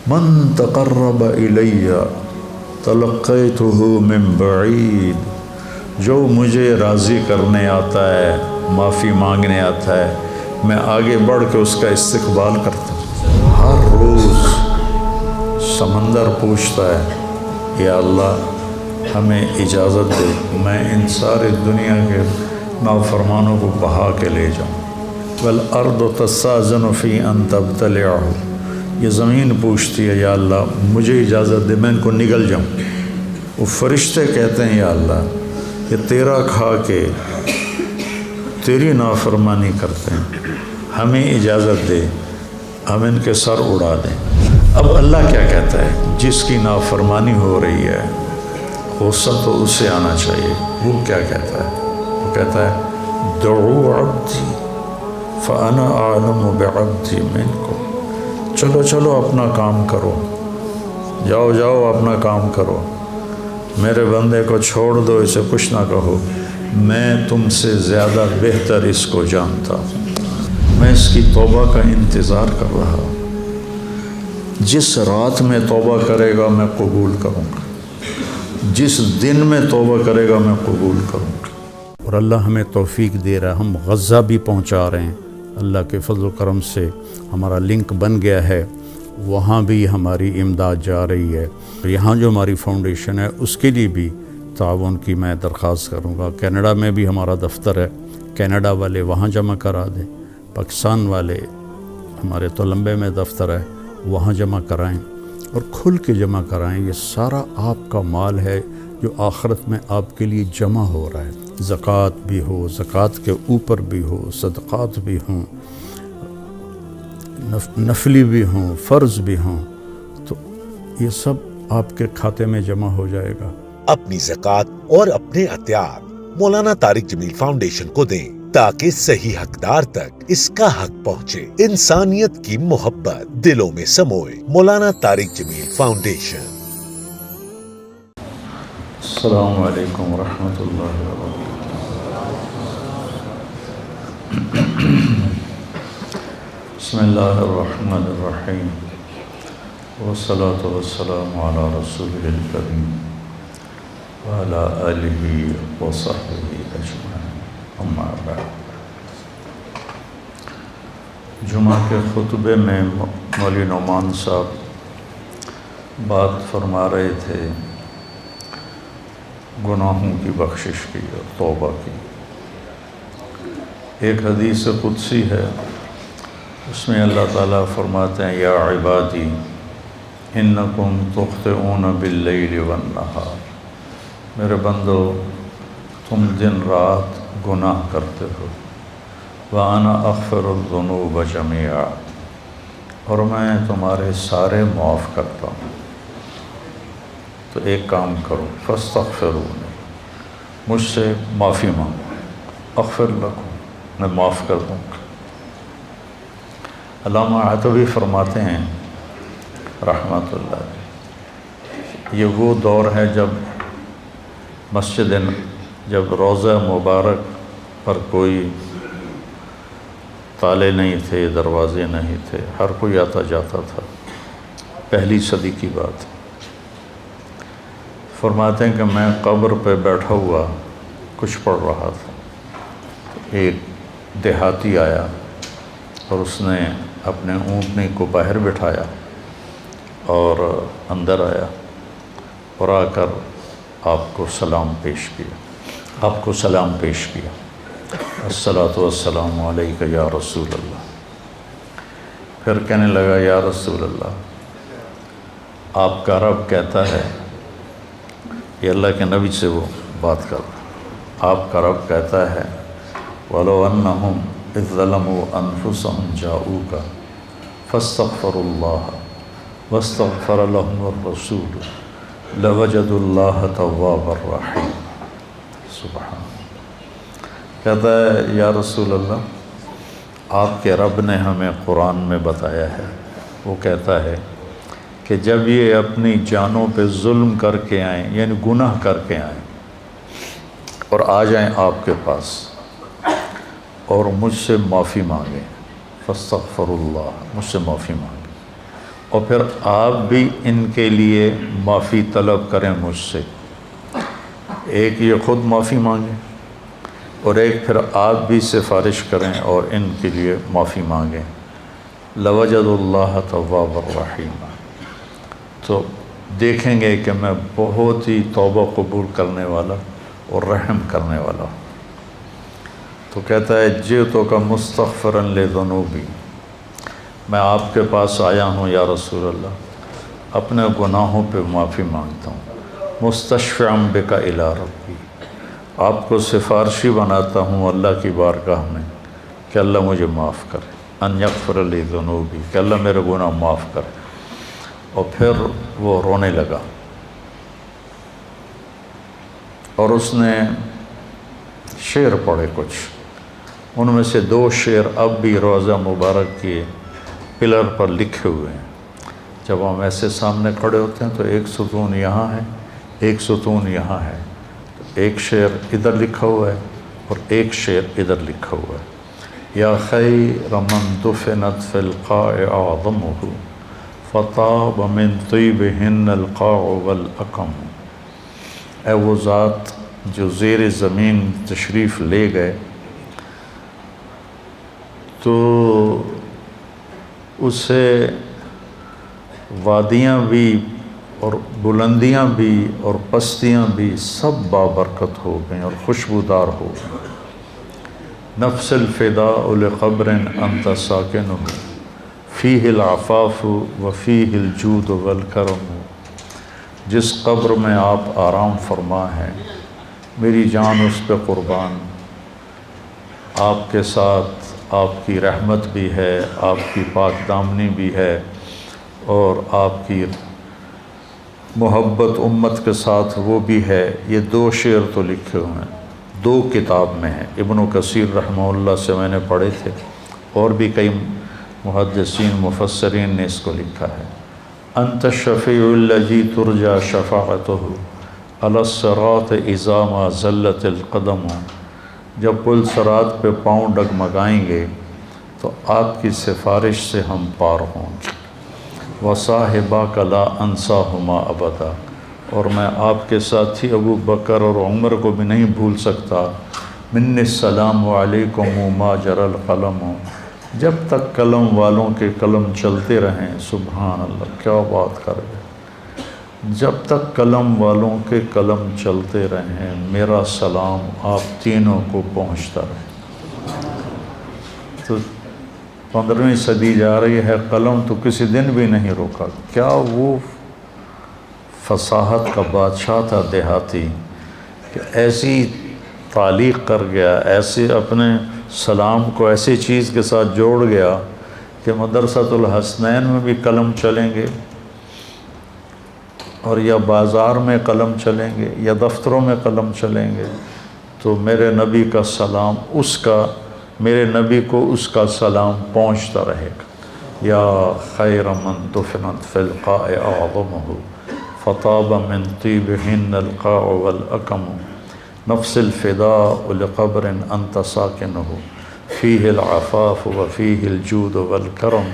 من تقرب الی تلقیتہ من بعید، جو مجھے راضی کرنے آتا ہے، معافی مانگنے آتا ہے، میں آگے بڑھ کے اس کا استقبال کرتا ہوں۔ ہر روز سمندر پوچھتا ہے یا اللہ ہمیں اجازت دے میں ان سارے دنیا کے نافرمانوں کو بہا کے لے جاؤں۔ والارض تستأذن فی ان تبتلعہ، یہ زمین پوچھتی ہے یا اللہ مجھے اجازت دے میں ان کو نگل جاؤں۔ وہ فرشتے کہتے ہیں یا اللہ یہ تیرا کھا کے تیری نافرمانی کرتے ہیں، ہمیں اجازت دے ہم ان کے سر اڑا دیں۔ اب اللہ کیا کہتا ہے؟ جس کی نافرمانی ہو رہی ہے غصہ تو اس سے آنا چاہیے۔ وہ کیا کہتا ہے؟ وہ کہتا ہے دعو عبدی فانا اعلم بعبدی منکم، چلو چلو اپنا کام کرو، جاؤ جاؤ اپنا کام کرو، میرے بندے کو چھوڑ دو، اسے کچھ نہ کہو، میں تم سے زیادہ بہتر اس کو جانتا ہوں، میں اس کی توبہ کا انتظار کر رہا ہوں، جس رات میں توبہ کرے گا میں قبول کروں گا، جس دن میں توبہ کرے گا میں قبول کروں گا۔ اور اللہ ہمیں توفیق دے رہا ہے، ہم غزہ بھی پہنچا رہے ہیں، اللہ کے فضل و کرم سے ہمارا لنک بن گیا ہے، وہاں بھی ہماری امداد جا رہی ہے۔ یہاں جو ہماری فاؤنڈیشن ہے اس کے لیے بھی تعاون کی میں درخواست کروں گا۔ کینیڈا میں بھی ہمارا دفتر ہے، کینیڈا والے وہاں جمع کرا دیں، پاکستان والے ہمارے تولمبے میں دفتر ہے وہاں جمع کرائیں، اور کھل کے جمع کرائیں۔ یہ سارا آپ کا مال ہے جو آخرت میں آپ کے لیے جمع ہو رہا ہے، زکوٰۃ بھی ہو، زکوٰۃ کے اوپر بھی ہو، صدقات بھی ہوں، نفلی بھی ہوں، فرض بھی ہوں، تو یہ سب آپ کے کھاتے میں جمع ہو جائے گا۔ اپنی زکوٰۃ اور اپنے عطیات مولانا طارق جمیل فاؤنڈیشن کو دیں تاکہ صحیح حقدار تک اس کا حق پہنچے۔ انسانیت کی محبت دلوں میں سموئے۔ مولانا طارق جمیل فاؤنڈیشن۔ السلام علیکم ورحمۃ اللہ وبرکاتہ۔ بسم اللہ الرحمن الرحیم، والصلاة والسلام علی رسول الکریم وعلی آلہ وصحبہ اجمعین، اما بعد۔ جمعہ کے خطبے میں مولوی نعمان صاحب بات فرما رہے تھے گناہوں کی بخشش کی اور توبہ کی۔ ایک حدیث قدسی ہے، اس میں اللہ تعالیٰ فرماتے ہیں یا عبادی انکم تخطئون باللیل والنہار، میرے بندو تم دن رات گناہ کرتے ہو، وَأَنَا أَغْفِرُ الذُّنُوبَ جَمِيعًا، اور میں تمہارے سارے معاف کرتا ہوں۔ تو ایک کام کرو، فَاسْتَغْفِرُونِی، مجھ سے معافی مانگو، اغفر لکم، میں معاف کر دوں گا۔ علامہ عتبی فرماتے ہیں رحمۃ اللہ علیہ، یہ وہ دور ہے جب روضہ مبارک پر کوئی تالے نہیں تھے، دروازے نہیں تھے، ہر کوئی آتا جاتا تھا، پہلی صدی کی بات۔ فرماتے ہیں کہ میں قبر پہ بیٹھا ہوا کچھ پڑھ رہا تھا، ایک دیہاتی آیا اور اس نے اپنے اونٹنی کو باہر بٹھایا اور اندر آیا اور آ کر آپ کو سلام پیش کیا، الصلاۃ والسلام علیک یا رسول اللہ۔ پھر کہنے لگا یا رسول اللہ، آپ کا رب کہتا ہے، یہ اللہ کے نبی سے وہ بات کر رہا، آپ کا رب کہتا ہے وَلَوْ أَنَّهُمْ إِذْ ظَلَمُوا أَنفُسَهُمْ جَاءُوكَ فَاسْتَغْفَرُوا اللَّهَ وَاسْتَغْفَرَ لَهُمُ الرَّسُولُ لَوَجَدُوا اللَّهَ تَوَّابًا رَحِيمًا۔ سبحان، کہتا ہے یا رسول اللہ، آپ کے رب نے ہمیں قرآن میں بتایا ہے، وہ کہتا ہے کہ جب یہ اپنی جانوں پہ ظلم کر کے آئیں، یعنی گناہ کر کے آئیں اور آ جائیں آپ کے پاس اور مجھ سے معافی مانگیں، فاستغفر اللہ، مجھ سے معافی مانگیں، اور پھر آپ بھی ان کے لیے معافی طلب کریں مجھ سے، ایک یہ خود معافی مانگیں اور ایک پھر آپ بھی سفارش کریں اور ان کے لیے معافی مانگیں۔ لوجد اللہ تواب الرحیم، تو دیکھیں گے کہ میں بہت ہی توبہ قبول کرنے والا اور رحم کرنے والا ہوں۔ تو کہتا ہے جئتک مستغفرا لذنوبی، میں آپ کے پاس آیا ہوں یا رسول اللہ، اپنے گناہوں پہ معافی مانگتا ہوں، مستشفعا بک الی ربی، آپ کو سفارشی بناتا ہوں اللہ کی بارگاہ میں کہ اللہ مجھے معاف کرے، ان یغفر لی ذنوبی، کہ اللہ میرے گناہ معاف کرے۔ اور پھر وہ رونے لگا اور اس نے شعر پڑھے کچھ، ان میں سے 2 شعر اب بھی روضہ مبارک کے پلر پر لکھے ہوئے ہیں۔ جب ہم ایسے سامنے کھڑے ہوتے ہیں تو ایک ستون یہاں ہے، ایک ستون یہاں ہے، ایک شعر ادھر لکھا ہوا ہے اور ایک شعر ادھر لکھا ہوا ہے۔ یا خیر من دفنت فی القاع اعظمہ فطاب من طیبہن القاع والاکم، اے وہ ذات جو زیر زمین تشریف لے گئے تو اسے وادیاں بھی اور بلندیاں بھی اور پستیاں بھی سب بابرکت ہو گئیں اور خوشبودار ہو گئیں۔ نفس الفداء لقبر انت ساکنہ فیہ العفاف وفیہ الجود والکرم، جس قبر میں آپ آرام فرما ہیں میری جان اس پہ قربان، آپ کے ساتھ آپ کی رحمت بھی ہے، آپ کی پاک دامنی بھی ہے، اور آپ کی محبت امت کے ساتھ وہ بھی ہے۔ یہ 2 شعر تو لکھے ہوئے ہیں، 2 کتاب میں ہیں، ابن کثیر رحمہ اللہ سے میں نے پڑھے تھے، اور بھی کئی محدثین مفسرین نے اس کو لکھا ہے۔ انت الشفیع الذی ترجى شفاعتہ علی الصراط اذا ما زلت القدم، جب پل صراط پہ پاؤں ڈگمگائیں گے تو آپ کی سفارش سے ہم پار ہوں گے۔ وصاحباک لا انساہما ابدا، اور میں آپ کے ساتھی ابو بکر اور عمر کو بھی نہیں بھول سکتا۔ من السلام علیکم ما جرى القلم، جب تک قلم والوں کے قلم چلتے رہیں، سبحان اللہ کیا بات کر گئے، جب تک قلم والوں کے قلم چلتے رہیں میرا سلام آپ تینوں کو پہنچتا رہے۔ تو 15ویں صدی جا رہی ہے، قلم تو کسی دن بھی نہیں روکا۔ کیا وہ فصاحت کا بادشاہ تھا دیہاتی کہ ایسی تعلیق کر گیا، ایسے اپنے سلام کو ایسی چیز کے ساتھ جوڑ گیا کہ مدرسۃ الحسنین میں بھی قلم چلیں گے، اور یا بازار میں قلم چلیں گے یا دفتروں میں قلم چلیں گے، تو میرے نبی کا سلام میرے نبی کو اس کا سلام پہنچتا رہے گا۔ یا خیر من دفنت فی القاع اعظمہ فطاب من طیبہن القاع والاکم، نفس الفداء لقبر انت ساکنہ فیہ العفاف وفیہ الجود والکرم،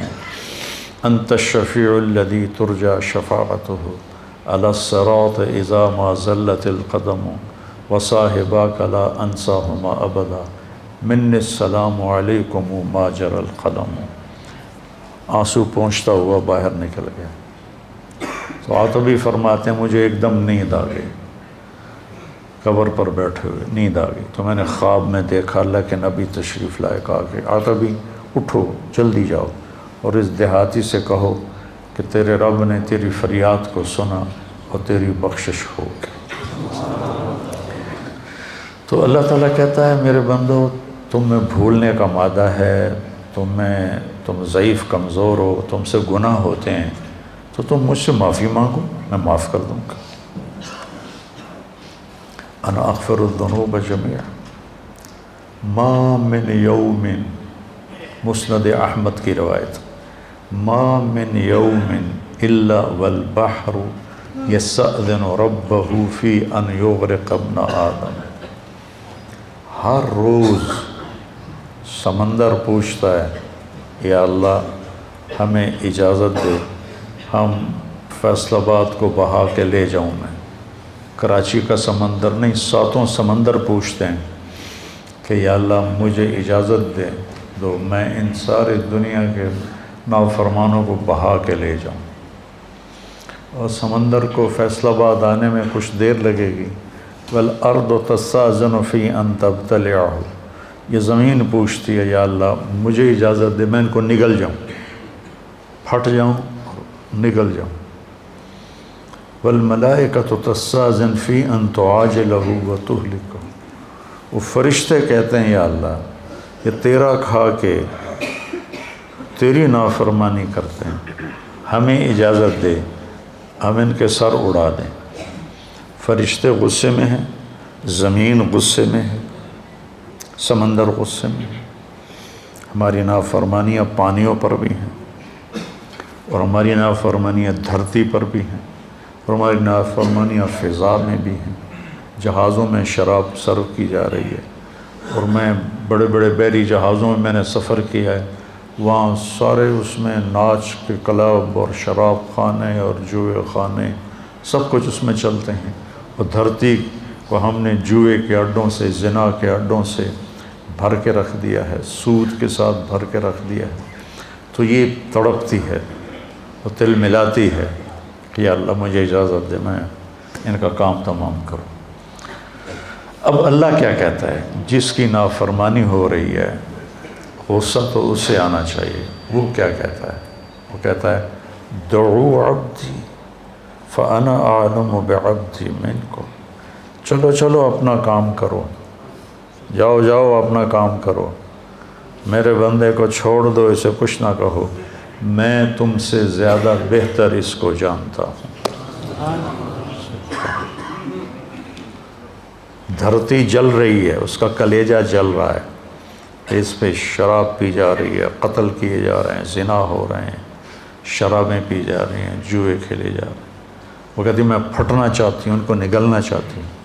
انت الشفیع الذی ترجى شفاعتہ علی الصراط اذا ما زلت القدم، وصاحباک لا انساہما ابدا، من السلام علیکم ما جرى القلم۔ آنسو پہنچتا ہوا باہر نکل گیا۔ تو عاطبی فرماتے ہیں مجھے ایک دم نیند آ گئی، قبر پر بیٹھے ہوئے نیند آ گئی، تو میں نے خواب میں دیکھا اللہ کے نبی تشریف لائے، کہا کہ عاطبی اٹھو جلدی جاؤ اور اس دیہاتی سے کہو کہ تیرے رب نے تیری فریاد کو سنا اور تیری بخشش ہو گئی۔ تو اللہ تعالیٰ کہتا ہے میرے بندو تم میں بھولنے کا مادہ ہے، تم ضعیف کمزور ہو، تم سے گناہ ہوتے ہیں، تو تم مجھ سے معافی مانگو میں معاف کر دوں گا۔ انا اغفر الذنوب جميعا ما من یوم، مسند احمد کی روایت، ما من یوم الا والبحر یستأذن ربہ فی ان یغرق ابن آدم، ہر روز سمندر پوچھتا ہے یا اللہ ہمیں اجازت دے ہم فیصل آباد کو بہا کے لے جاؤں میں، کراچی کا سمندر نہیں 7 سمندر پوچھتے ہیں کہ یا اللہ مجھے اجازت دے دو میں ان سارے دنیا کے نافرمانوں کو بہا کے لے جاؤں، اور سمندر کو فیصل آباد آنے میں کچھ دیر لگے گی۔ والارض تستأذن فی ان تبتلعہ، یہ زمین پوچھتی ہے یا اللہ مجھے اجازت دے میں ان کو نگل جاؤں، پھٹ جاؤں نگل جاؤں۔ والملائکۃ تستأذن فی ان تعاجلہ وتہلکہ، وہ فرشتے کہتے ہیں یا اللہ یہ تیرا کھا کے تیری نافرمانی کرتے ہیں، ہمیں اجازت دے ہم ان کے سر اڑا دیں۔ فرشتے غصے میں ہیں، زمین غصے میں ہے، سمندر غصے میں ہے، ہماری نافرمانیاں پانیوں پر بھی ہیں، اور ہماری نافرمانیاں دھرتی پر بھی ہیں، اور ہماری نافرمانیاں فضا میں بھی ہیں۔ جہازوں میں شراب سرو کی جا رہی ہے، اور میں بڑے بڑے بحری جہازوں میں نے سفر کیا ہے، وہاں سارے اس میں ناچ کے کلب اور شراب خانے اور جوئے خانے سب کچھ اس میں چلتے ہیں، اور دھرتی کو ہم نے جوئے کے اڈوں سے زنا کے اڈوں سے بھر کے رکھ دیا ہے، سود کے ساتھ بھر کے رکھ دیا ہے۔ تو یہ تڑپتی ہے اور تل ملاتی ہے کہ یا اللہ مجھے اجازت دے میں ان کا کام تمام کروں۔ اب اللہ کیا کہتا ہے؟ جس کی نافرمانی ہو رہی ہے غصہ تو اسے آنا چاہیے، وہ کیا کہتا ہے؟ وہ کہتا ہے دعو عبدی فانا اعلم بعبدی منکم، چلو چلو اپنا کام کرو، جاؤ جاؤ اپنا کام کرو، میرے بندے کو چھوڑ دو، اسے کچھ نہ کہو، میں تم سے زیادہ بہتر اس کو جانتا ہوں۔ دھرتی جل رہی ہے، اس کا کلیجہ جل رہا ہے، اس پہ شراب پی جا رہی ہے، قتل کیے جا رہے ہیں، زنا ہو رہے ہیں، شرابیں پی جا رہی ہیں، جوئے کھیلے جا رہے ہیں۔ وہ کہتی میں پھٹنا چاہتی ہوں، ان کو نگلنا چاہتی ہوں۔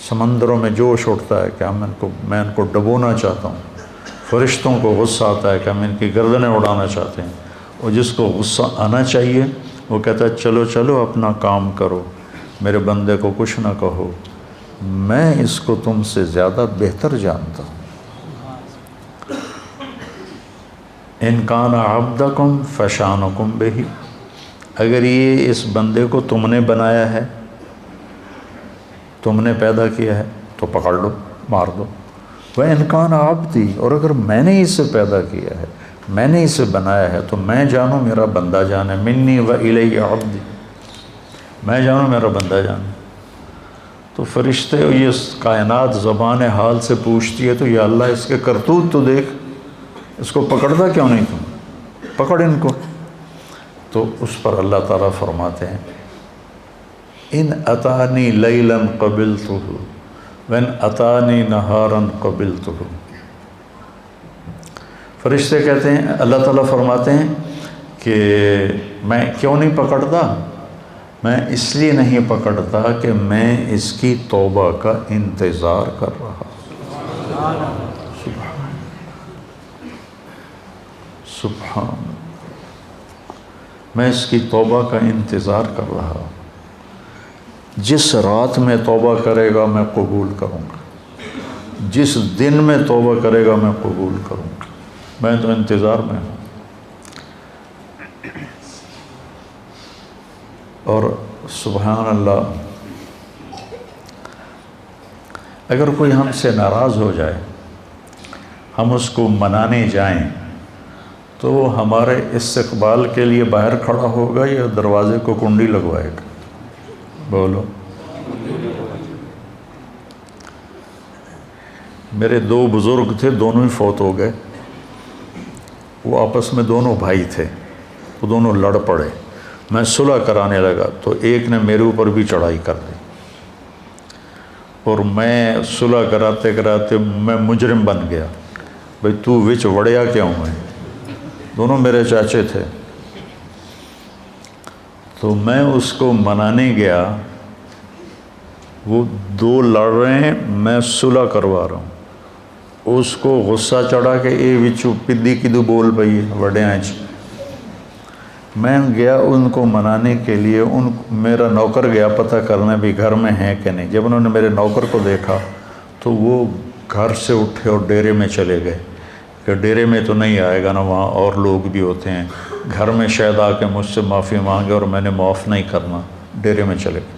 سمندروں میں جوش اٹھتا ہے کہ میں ان کو ڈبونا چاہتا ہوں۔ فرشتوں کو غصہ آتا ہے کہ ہم ان کی گردنیں اڑانا چاہتے ہیں، اور جس کو غصہ آنا چاہیے وہ کہتا ہے چلو چلو اپنا کام کرو، میرے بندے کو کچھ نہ کہو، میں اس کو تم سے زیادہ بہتر جانتا ہوں۔ ان کان عبدکم فشانکم بہ، اگر یہ اس بندے کو تم نے بنایا ہے، تم نے پیدا کیا ہے تو پکڑ لو، مار دو۔ وَإِنْ كَانَ عَبْدِي، اور اگر میں نے اسے پیدا کیا ہے، میں نے اسے بنایا ہے تو میں جانوں میرا بندہ جانے، منی وَإِلَيَّ عَبْدِي، میں جانوں میرا بندہ جانے۔ تو فرشتے یہ کائنات زبان حال سے پوچھتی ہے تو یا اللہ اس کے کرتوت تو دیکھ، اس کو پکڑتا کیوں نہیں تم، پکڑ ان کو۔ تو اس پر اللہ تعالیٰ فرماتے ہیں ان اتانی لیلا قبلتہ وان اتانی نہارا قبلتہ۔ فرشتے کہتے ہیں، اللہ تعالیٰ فرماتے ہیں کہ میں کیوں نہیں پکڑتا، میں اس لیے نہیں پکڑتا کہ میں اس کی توبہ کا انتظار کر رہا۔ سبحان، میں اس کی توبہ کا انتظار کر رہا۔ جس رات میں توبہ کرے گا میں قبول کروں گا، جس دن میں توبہ کرے گا میں قبول کروں گا، میں تو انتظار میں ہوں۔ اور سبحان اللہ، اگر کوئی ہم سے ناراض ہو جائے، ہم اس کو منانے جائیں تو وہ ہمارے استقبال کے لیے باہر کھڑا ہوگا یا دروازے کو کنڈی لگوائے گا؟ بولو۔ میرے 2 بزرگ تھے، دونوں ہی فوت ہو گئے، وہ آپس میں دونوں بھائی تھے، وہ دونوں لڑ پڑے، میں صلح کرانے لگا تو ایک نے میرے اوپر بھی چڑھائی کر دی، اور میں صلح کراتے کراتے میں مجرم بن گیا، بھئی تو وچ وڑیا کیوں ہے؟ دونوں میرے چاچے تھے۔ تو میں اس کو منانے گیا، وہ 2 لڑ رہے ہیں، میں صلح کروا رہا ہوں، اس کو غصہ چڑھا کہ اے وچو پدی کدو بول پئی وڑیا چ، میں گیا ان کو منانے کے لیے، میرا نوکر گیا پتہ کرنے بھی گھر میں ہیں کہ نہیں۔ جب انہوں نے میرے نوکر کو دیکھا تو وہ گھر سے اٹھے اور ڈیرے میں چلے گئے کہ ڈیرے میں تو نہیں آئے گا نا، وہاں اور لوگ بھی ہوتے ہیں، گھر میں شاید آ کے مجھ سے معافی مانگے اور میں نے معاف نہیں کرنا، ڈیرے میں چلے گئے۔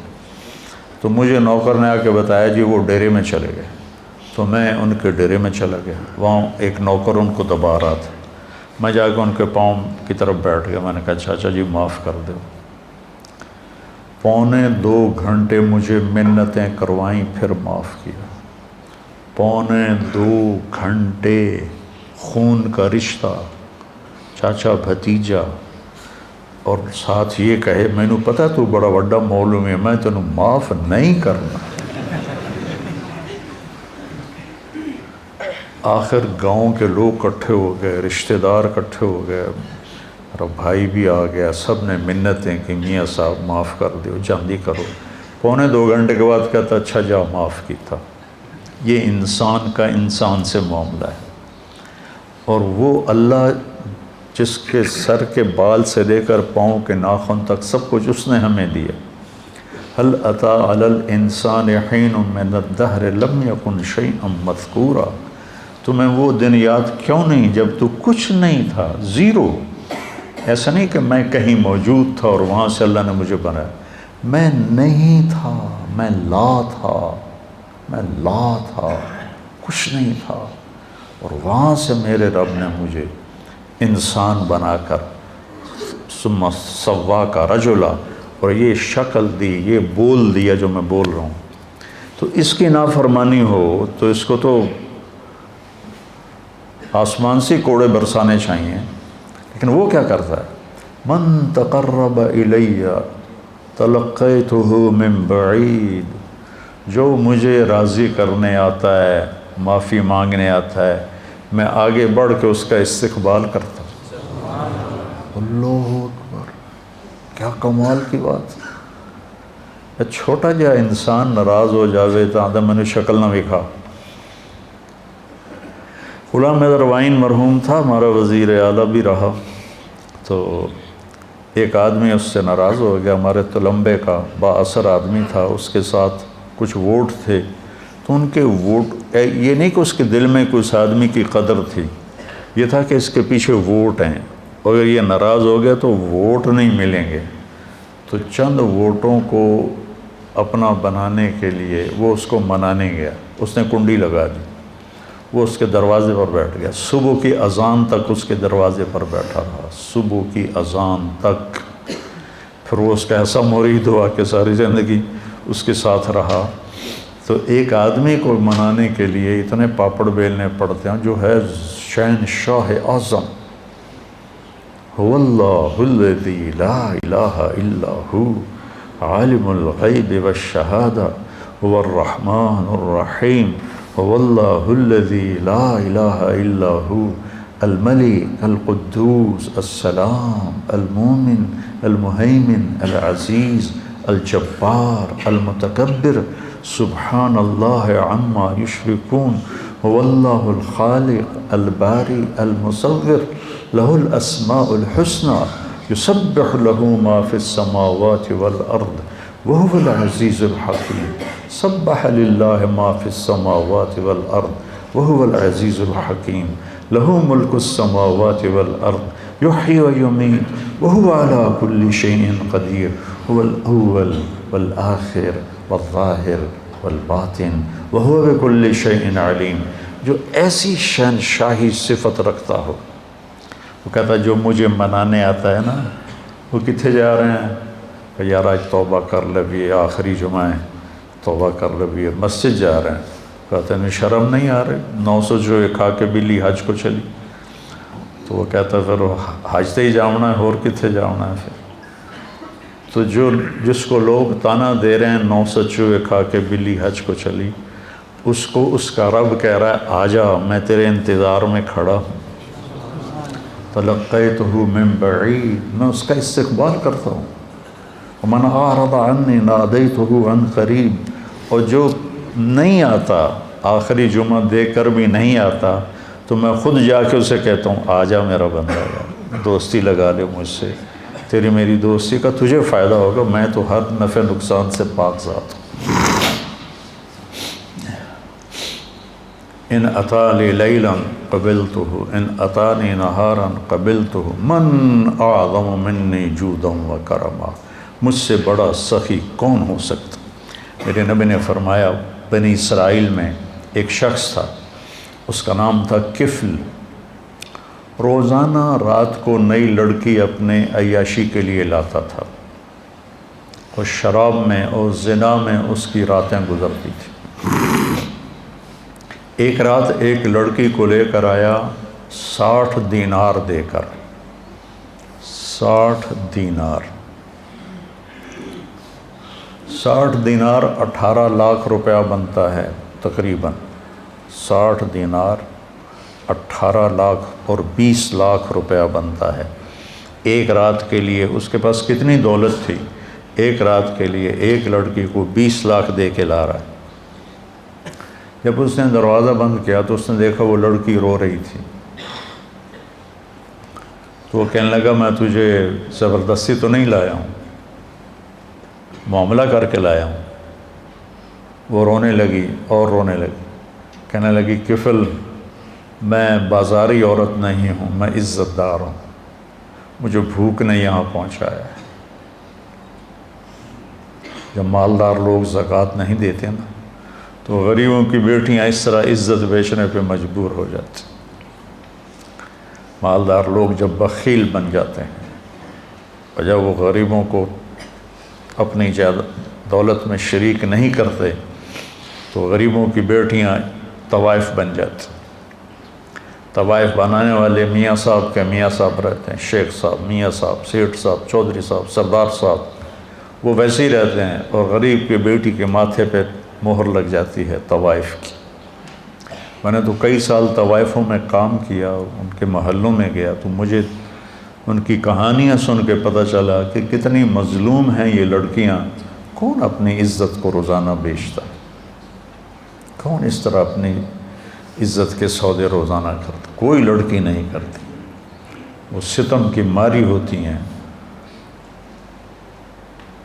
تو مجھے نوکر نے آ کے بتایا جی وہ ڈیرے میں چلے گئے، تو میں ان کے ڈیرے میں چلا گیا۔ وہاں ایک نوکر ان کو دبا رہا تھا، میں جا کے ان کے پاؤں کی طرف بیٹھ گیا، میں نے کہا چاچا جی معاف کر دو۔ 2.25 گھنٹے مجھے منتیں کروائیں، پھر معاف کیا۔ 2.25 گھنٹے خون کا رشتہ، چاچا بھتیجا، اور ساتھ یہ کہے مینوں پتہ تو بڑا وڈا مولوی ہے، میں تینوں معاف نہیں کرنا۔ آخر گاؤں کے لوگ کٹھے ہو گئے، رشتہ دار کٹھے ہو گئے، میرا بھائی بھی آ گیا، سب نے منتیں کہ میاں صاحب معاف کر دیو، جلدی کرو۔ 2.25 گھنٹے کے بعد کہتا اچھا جا معاف کیتا۔ یہ انسان کا انسان سے معاملہ ہے، اور وہ اللہ جس کے سر کے بال سے لے کر پاؤں کے ناخن تک سب کچھ اس نے ہمیں دیا۔ هل اتی علی الانسان حین من الدہر لم یکن شیئا مذکورا، تمہیں وہ دن یاد کیوں نہیں جب تو کچھ نہیں تھا، زیرو۔ ایسا نہیں کہ میں کہیں موجود تھا اور وہاں سے اللہ نے مجھے بنایا، میں نہیں تھا، میں لا تھا، میں لا تھا، کچھ نہیں تھا، اور وہاں سے میرے رب نے مجھے انسان بنا کر ثم سواک رجلا، اور یہ شکل دی، یہ بول دیا جو میں بول رہا ہوں۔ تو اس کی نافرمانی ہو تو اس کو تو آسمان سے کوڑے برسانے چاہیے، لیکن وہ کیا کرتا ہے؟ من تقرب الی تلقیتہ من بعید، جو مجھے راضی کرنے آتا ہے، معافی مانگنے آتا ہے، میں آگے بڑھ کے اس کا استقبال کرتا ہوں۔ اللہ اکبر، کیا کمال کی بات۔ چھوٹا جا انسان ناراض ہو جاوے تو آدھا میں نے شکل نہ وکھا۔ غلام حیدر وائن مرحوم تھا، ہمارا وزیر اعلیٰ بھی رہا، تو ایک آدمی اس سے ناراض ہو گیا، ہمارے تلمبے کا با اثر آدمی تھا، اس کے ساتھ کچھ ووٹ تھے، تو ان کے ووٹ، یہ نہیں کہ اس کے دل میں کوئی اس آدمی کی قدر تھی، یہ تھا کہ اس کے پیچھے ووٹ ہیں، اگر یہ ناراض ہو گیا تو ووٹ نہیں ملیں گے۔ تو چند ووٹوں کو اپنا بنانے کے لیے وہ اس کو منانے گیا، اس نے کنڈی لگا دی، وہ اس کے دروازے پر بیٹھ گیا، صبح کی اذان تک اس کے دروازے پر بیٹھا رہا، صبح کی اذان تک۔ پھر وہ اس کا ایسا مرید ہوا کہ ساری زندگی اس کے ساتھ رہا۔ تو ایک آدمی کو منانے کے لیے اتنے پاپڑ بیلنے پڑتے ہیں، جو ہے شہنشاہ اعظم، هو اللہ الذی لا الہ الا ہو عالم الغیب والشہادہ هو الرحمن الرحیم، هو اللہ الذی لا الہ الا ہو الملک القدوس السلام المومن المہیمن العزیز الجبار المتکبر سبحان اللہ عما یشرکون، هو اللہ الخالق الباری المصور، له الاسماء الحسنى يسبح له ما في السماوات والارض وهو العزيز الحكيم، سبح لله ما في السماوات والارض وهو العزيز الحكيم، له ملك السماوات والارض يحيي ويميت وهو على كل شيء قدير، هو الاول والآخر والظاہر والباطن وهو بكل شيء علیم۔ جو ایسی شہنشاہی صفت رکھتا ہو، وہ کہتا ہے جو مجھے منانے آتا ہے نا، وہ کتنے جا رہے ہیں کہ یار آج توبہ کر لے بھی، آخری جمعہ ہے، توبہ کر لے بھی، مسجد جا رہے ہیں، کہتے ہیں شرم نہیں آ رہی، 900 جو کھا کے بلی حج کو چلی، تو وہ کہتا ہے پھر حج تے ہی جاؤنا ہے، اور کتنے جاؤنا ہے پھر۔ تو جس کو لوگ تانا دے رہے ہیں 900 چوہے کھا کے بلی حج کو چلی، اس کو اس کا رب کہہ رہا ہے آجا، میں تیرے انتظار میں کھڑا ہوں، تلقیتہ من بعید، میں اس کا استقبال کرتا ہوں، ومن اعرض عنی نادیتہ عن قریب، اور جو نہیں آتا، آخری جمعہ دے کر بھی نہیں آتا، تو میں خود جا کے اسے کہتا ہوں آجا میرا بندہ، دوستی لگا لے مجھ سے، تیری میری دوستی کا تجھے فائدہ ہوگا، میں تو ہر نفع نقصان سے پاک ذات ہوں۔ ان اتا لی لیلا قبلتہ ان اتانی نہارا قبلتہ من اعظم منی جودا و کرما، مجھ سے بڑا سخی کون ہو سکتا۔ میرے نبی نے فرمایا بنی اسرائیل میں ایک شخص تھا، اس کا نام تھا کفل، روزانہ رات کو نئی لڑکی اپنے عیاشی کے لیے لاتا تھا، اور شراب میں اور زنا میں اس کی راتیں گزرتی تھیں۔ ایک رات ایک لڑکی کو لے کر آیا 60 دینار دے کر، 60 دینار 60 دینار 18 لاکھ روپیہ بنتا ہے تقریباً، 60 دینار 18 لاکھ اور 20 لاکھ روپیہ بنتا ہے ایک رات کے لیے۔ اس کے پاس کتنی دولت تھی، ایک رات کے لیے ایک لڑکی کو 20 لاکھ دے کے لا رہا ہے۔ جب اس نے دروازہ بند کیا تو اس نے دیکھا وہ لڑکی رو رہی تھی، تو وہ کہنے لگا میں تجھے زبردستی تو نہیں لایا ہوں، معاملہ کر کے لایا ہوں۔ وہ رونے لگی اور رونے لگی، کہنے لگی کفل میں بازاری عورت نہیں ہوں، میں عزت دار ہوں، مجھے بھوک نے یہاں پہنچایا ہے۔ جب مالدار لوگ زکوٰۃ نہیں دیتے نا تو غریبوں کی بیٹیاں اس طرح عزت بیچنے پہ مجبور ہو جاتی۔ مالدار لوگ جب بخیل بن جاتے ہیں اور جب وہ غریبوں کو اپنی دولت میں شریک نہیں کرتے تو غریبوں کی بیٹیاں طوائف بن جاتی۔ طوائف بنانے والے میاں صاحب کے میاں صاحب رہتے ہیں، شیخ صاحب، میاں صاحب، سیٹھ صاحب، چودھری صاحب، سردار صاحب، وہ ویسے ہی رہتے ہیں، اور غریب کی بیٹی کے ماتھے پہ مہر لگ جاتی ہے طوائف کی۔ میں نے تو کئی سال طوائفوں میں کام کیا، ان کے محلوں میں گیا تو مجھے ان کی کہانیاں سن کے پتہ چلا کہ کتنی مظلوم ہیں یہ لڑکیاں۔ کون اپنی عزت کو روزانہ بیچتا، کون اس طرح اپنی عزت کے سودے روزانہ کرتا؟ کوئی لڑکی نہیں کرتی، وہ ستم کی ماری ہوتی ہیں۔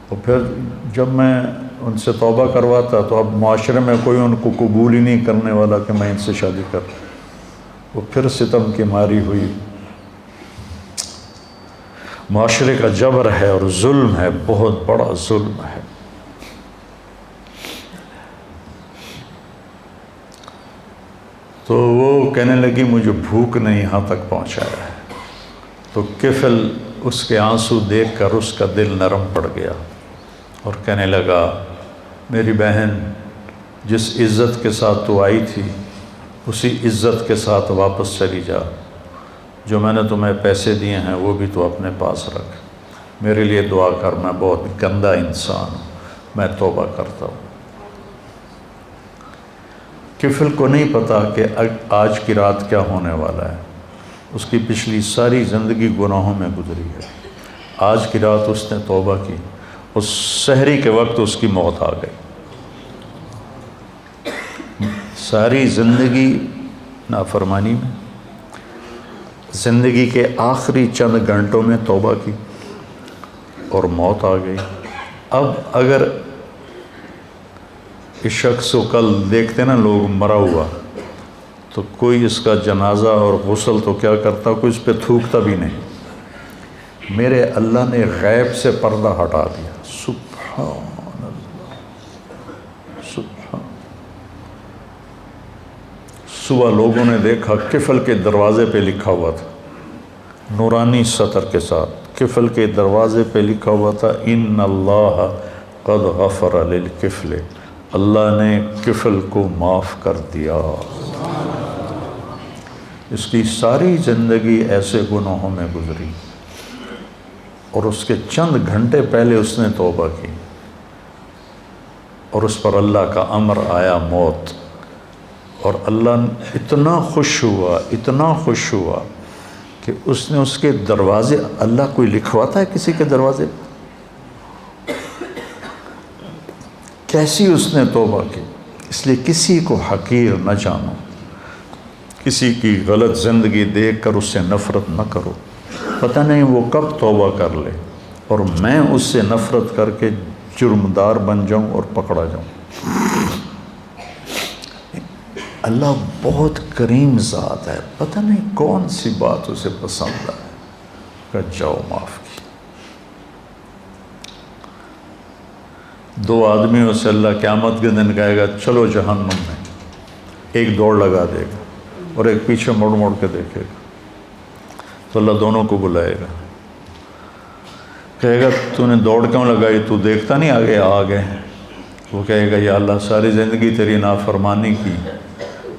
اور پھر جب میں ان سے توبہ کرواتا تو اب معاشرے میں کوئی ان کو قبول ہی نہیں کرنے والا کہ میں ان سے شادی کر، وہ پھر ستم کی ماری ہوئی۔ معاشرے کا جبر ہے اور ظلم ہے، بہت بڑا ظلم ہے۔ تو وہ کہنے لگی مجھے بھوک نے یہاں تک پہنچایا ہے۔ تو کفل اس کے آنسو دیکھ کر اس کا دل نرم پڑ گیا اور کہنے لگا میری بہن، جس عزت کے ساتھ تو آئی تھی اسی عزت کے ساتھ واپس چلی جا، جو میں نے تمہیں پیسے دیے ہیں وہ بھی تو اپنے پاس رکھ، میرے لیے دعا کر، میں بہت گندا انسان ہوں، میں توبہ کرتا ہوں۔ کفل کو نہیں پتا کہ آج کی رات کیا ہونے والا ہے، اس کی پچھلی ساری زندگی گناہوں میں گزری ہے۔ آج کی رات اس نے توبہ کی، اس سحری کے وقت اس کی موت آ گئی۔ ساری زندگی نافرمانی میں، زندگی کے آخری چند گھنٹوں میں توبہ کی اور موت آ گئی۔ اب اگر اس شخص کو کل دیکھتے نا لوگ مرا ہوا تو کوئی اس کا جنازہ اور غسل تو کیا کرتا، کوئی اس پہ تھوکتا بھی نہیں۔ میرے اللہ نے غیب سے پردہ ہٹا دیا، سبحان اللہ، سبحان۔ صبح لوگوں نے دیکھا کفل کے دروازے پہ لکھا ہوا تھا، نورانی سطر کے ساتھ کفل کے دروازے پہ لکھا ہوا تھا ان اللہ قد غفر للکفل، اللہ نے کفل کو معاف کر دیا۔ اس کی ساری زندگی ایسے گناہوں میں گزری اور اس کے چند گھنٹے پہلے اس نے توبہ کی اور اس پر اللہ کا امر آیا موت، اور اللہ اتنا خوش ہوا، اتنا خوش ہوا کہ اس نے اس کے دروازے، اللہ کوئی لکھواتا ہے کسی کے دروازے، کیسی اس نے توبہ کی۔ اس لیے کسی کو حقیر نہ جانو، کسی کی غلط زندگی دیکھ کر اس سے نفرت نہ کرو، پتہ نہیں وہ کب توبہ کر لے۔ اور میں اس سے نفرت کر کے جرمدار بن جاؤں اور پکڑا جاؤں۔ اللہ بہت کریم ذات ہے، پتہ نہیں کون سی بات اسے پسند ہے کہ جاؤ معاف کی۔ دو آدمیوں سے اللہ قیامت کے دن کہے گا چلو جہنم میں، ایک دوڑ لگا دے گا اور ایک پیچھے مڑ مڑ کے دیکھے گا، تو اللہ دونوں کو بلائے گا، کہے گا تو نے دوڑ کیوں لگائی، تو دیکھتا نہیں آگے آگ ہے؟ وہ کہے گا یا اللہ ساری زندگی تیری نافرمانی کی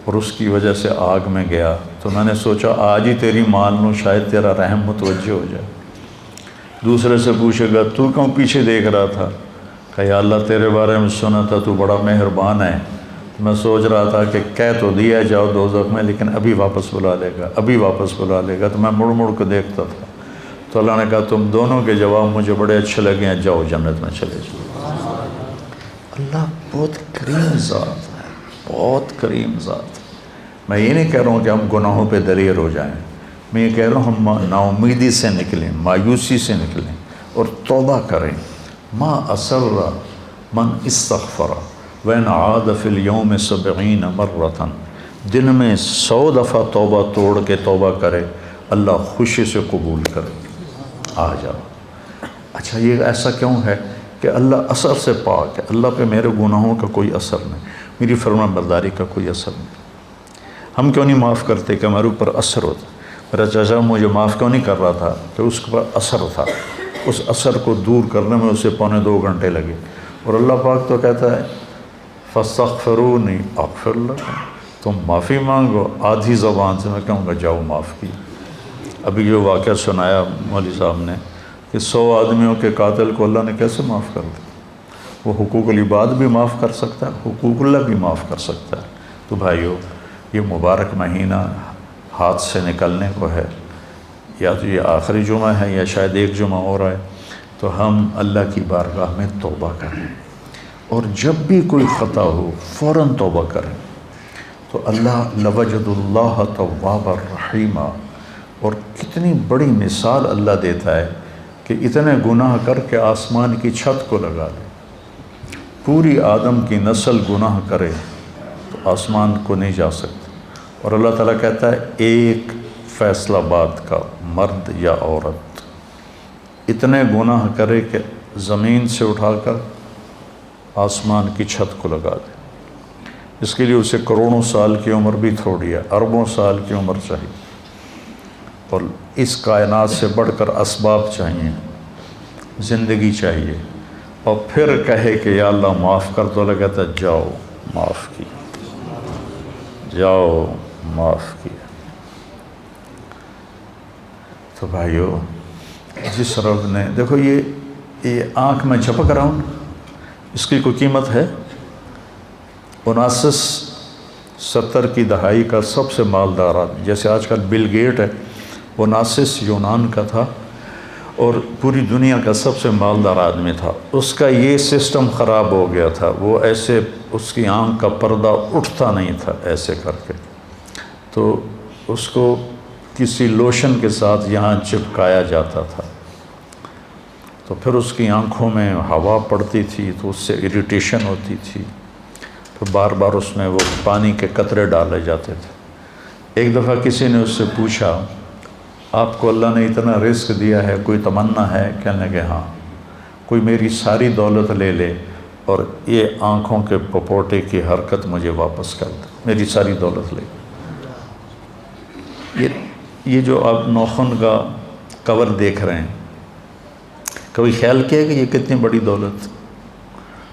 اور اس کی وجہ سے آگ میں گیا، تو میں نے سوچا آج ہی تیری مان لوں، شاید تیرا رحم متوجہ ہو جائے۔ دوسرے سے پوچھے گا تو کیوں پیچھے دیکھ رہا تھا، کہ یا اللہ تیرے بارے میں سنا تھا تو بڑا مہربان ہے، میں سوچ رہا تھا کہ کہہ تو دیا جاؤ دوزخ میں لیکن ابھی واپس بلا لے گا، ابھی واپس بلا لے گا، تو میں مڑ مڑ کے دیکھتا تھا۔ تو اللہ نے کہا تم دونوں کے جواب مجھے بڑے اچھے لگے ہیں، جاؤ جنت میں چلے جاؤ۔ اللہ بہت کریم ذات ہے، بہت کریم ذات ہے۔ میں یہ نہیں کہہ رہا ہوں کہ ہم گناہوں پہ دلیر ہو جائیں، میں یہ کہہ رہا ہوں ہم نا امیدی سے نکلیں، مایوسی سے نکلیں اور توبہ کریں۔ ما اسر من استغفر وین عاد فی اليوم 70 مرۃ، دن میں 100 دفعہ توبہ توڑ کے توبہ کرے، اللہ خوشی سے قبول کرے۔ آ جاؤ۔ اچھا یہ ایسا کیوں ہے کہ اللہ اثر سے پاک ہے، اللہ پہ میرے گناہوں کا کوئی اثر نہیں، میری فرما برداری کا کوئی اثر نہیں۔ ہم کیوں نہیں معاف کرتے کہ ہمارے اوپر اثر ہوتا؟ میرا چاچا مجھے معاف کیوں نہیں کر رہا تھا کہ اس کے اوپر اثر تھا، اس اثر کو دور کرنے میں اسے 2.25 گھنٹے لگے، اور اللہ پاک تو کہتا ہے فاستغفرونی اغفر لکم، تم معافی مانگو، آدھی زبان سے میں کہوں گا جاؤ معاف کی۔ ابھی جو واقعہ سنایا مولوی صاحب نے کہ 100 آدمیوں کے قاتل کو اللہ نے کیسے معاف کر دیا، وہ حقوق العباد بھی معاف کر سکتا ہے، حقوق اللہ بھی معاف کر سکتا ہے۔ تو بھائیو یہ مبارک مہینہ ہاتھ سے نکلنے کو ہے، یا تو یہ آخری جمعہ ہے یا شاید ایک جمعہ ہو رہا ہے، تو ہم اللہ کی بارگاہ میں توبہ کریں، اور جب بھی کوئی خطا ہو فوراً توبہ کریں، تو اللہ لوجد اللہ توابا رحیما، اور کتنی بڑی مثال اللہ دیتا ہے کہ اتنے گناہ کر کے آسمان کی چھت کو لگا دے، پوری آدم کی نسل گناہ کرے تو آسمان کو نہیں جا سکتا، اور اللہ تعالیٰ کہتا ہے ایک فیصلہ باد کا مرد یا عورت اتنے گناہ کرے کہ زمین سے اٹھا کر آسمان کی چھت کو لگا دے، اس کے لیے اسے کروڑوں سال کی عمر بھی تھوڑی ہے، اربوں سال کی عمر چاہیے، اور اس کائنات سے بڑھ کر اسباب چاہیے، زندگی چاہیے، اور پھر کہے کہ یا اللہ معاف کر، تو اللہ کہتا ہے جاؤ معاف کی، جاؤ معاف کیا۔ تو بھائیو جس رب نے دیکھو یہ آنکھ میں جھپک رہا ہوں، اس کی کوئی قیمت ہے؟ 1970 کی دہائی کا سب سے مالدار آدمی، جیسے آج کل بل گیٹ ہے، 19 یونان کا تھا اور پوری دنیا کا سب سے مالدار آدمی تھا، اس کا یہ سسٹم خراب ہو گیا تھا، وہ ایسے اس کی آنکھ کا پردہ اٹھتا نہیں تھا ایسے کر کے، تو اس کو کسی لوشن کے ساتھ یہاں چپکایا جاتا تھا، تو پھر اس کی آنکھوں میں ہوا پڑتی تھی تو اس سے اریٹیشن ہوتی تھی، پھر بار بار اس میں وہ پانی کے قطرے ڈالے جاتے تھے۔ ایک دفعہ کسی نے اس سے پوچھا آپ کو اللہ نے اتنا رزق دیا ہے، کوئی تمنا ہے؟ کہنے لگے ہاں، کوئی میری ساری دولت لے لے اور یہ آنکھوں کے پپوٹے کی حرکت مجھے واپس کر دے، میری ساری دولت لے۔ یہ جو آپ نوخن کا کور دیکھ رہے ہیں، کبھی خیال کیا کہ یہ کتنی بڑی دولت،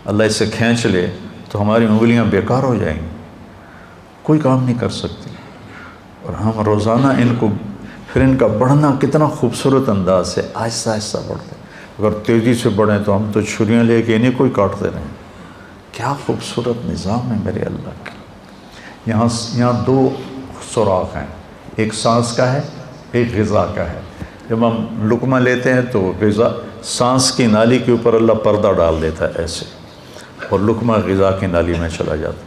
اللہ اس سے کھینچ لے تو ہماری انگلیاں بیکار ہو جائیں گی، کوئی کام نہیں کر سکتی، اور ہم روزانہ ان کو، پھر ان کا بڑھنا کتنا خوبصورت انداز سے آہستہ آہستہ بڑھتے، اگر تیزی سے بڑھیں تو ہم تو چھریاں لے کے انہیں کوئی کاٹتے رہیں۔ کیا خوبصورت نظام ہے میرے اللہ کا۔ یہاں 2 سوراخ ہیں، ایک سانس کا ہے، ایک غذا کا ہے۔ جب ہم لقمہ لیتے ہیں تو غذا، سانس کی نالی کے اوپر اللہ پردہ ڈال دیتا ہے ایسے، اور لقمہ غذا کی نالی میں چلا جاتا ہے۔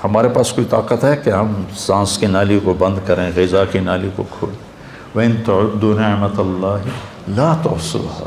ہمارے پاس کوئی طاقت ہے کہ ہم سانس کی نالی کو بند کریں، غذا کی نالی کو کھولیں؟ وَإِن تَعُدُّوا نِعْمَةَ اللَّهِ لَا تُحْصُوهَا،